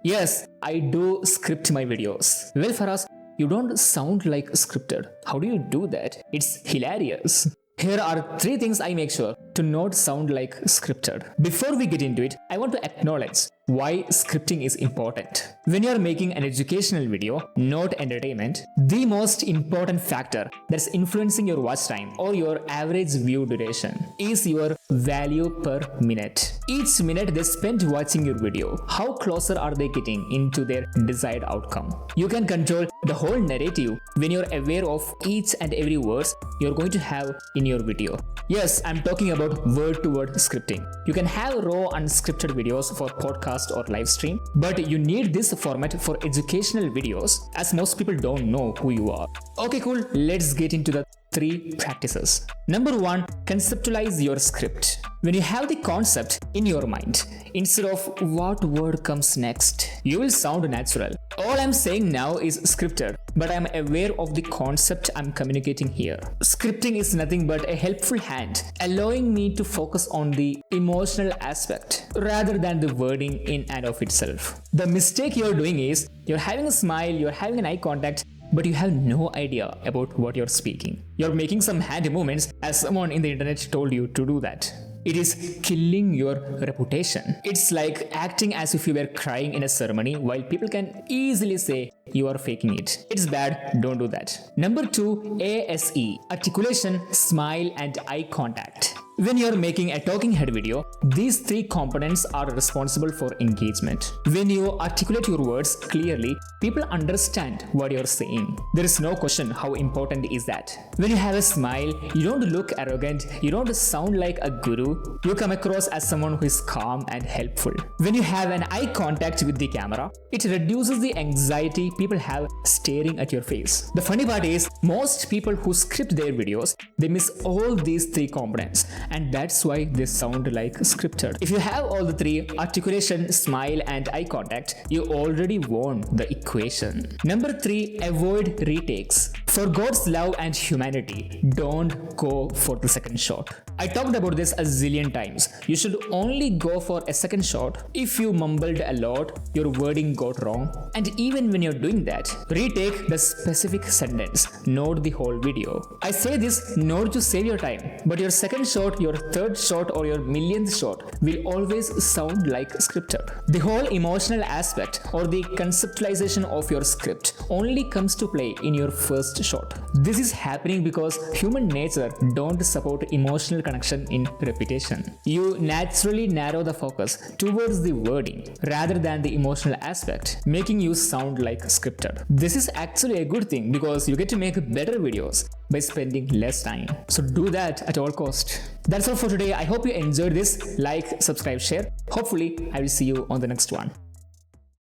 Yes, I do script my videos. Well, Faras, you don't sound like scripted. How do you do that? It's hilarious. Here are 3 things I make sure to not sound like scripted. Before we get into it, I want to acknowledge why scripting is important. When you are making an educational video, not entertainment, the most important factor that's influencing your watch time or your average view duration is your value per minute. Each minute they spend watching your video, how closer are they getting into their desired outcome? You can control the whole narrative when you're aware of each and every words you're going to have in your video. Yes, I'm talking about word-to-word scripting. You can have raw unscripted videos for podcast or live stream, but you need this format for educational videos as most people don't know who you are. Okay, cool. Let's get into the 3 practices. Number 1, conceptualize your script. When you have the concept in your mind, instead of what word comes next, you will sound natural. All I'm saying now is scripted, but I'm aware of the concept I'm communicating here. Scripting is nothing but a helpful hand, allowing me to focus on the emotional aspect rather than the wording in and of itself. The mistake you're doing is you're having a smile, you're having an eye contact, but you have no idea about what you're speaking. You're making some hand movements as someone in the internet told you to do that. It is killing your reputation. It's like acting as if you were crying in a ceremony while people can easily say you are faking it. It's bad, don't do that. Number 2, ASE, articulation, smile and eye contact. When you're making a talking head video, these 3 components are responsible for engagement. When you articulate your words clearly, people understand what you're saying. There is no question how important is that. When you have a smile, you don't look arrogant, you don't sound like a guru, you come across as someone who is calm and helpful. When you have an eye contact with the camera, it reduces the anxiety people have staring at your face. The funny part is, most people who script their videos, they miss all these 3 components. And that's why they sound like scripted. If you have all the 3, articulation, smile and eye contact, you already won the equation. Number 3, avoid retakes. For God's love and humanity, don't go for the second shot. I talked about this a zillion times. You should only go for a second shot if you mumbled a lot, your wording got wrong, and even when you're doing that, retake the specific sentence, not the whole video. I say this not to save your time, but your second shot, your third shot or your millionth shot will always sound like scripted. The whole emotional aspect or the conceptualization of your script only comes to play in your first shot. This is happening because human nature don't support emotional connection in repetition. You naturally narrow the focus towards the wording rather than the emotional aspect, making you sound like scripted. This is actually a good thing because you get to make better videos by spending less time. So do that at all cost. That's all for today. I hope you enjoyed this. Like, subscribe, share. Hopefully, I will see you on the next one.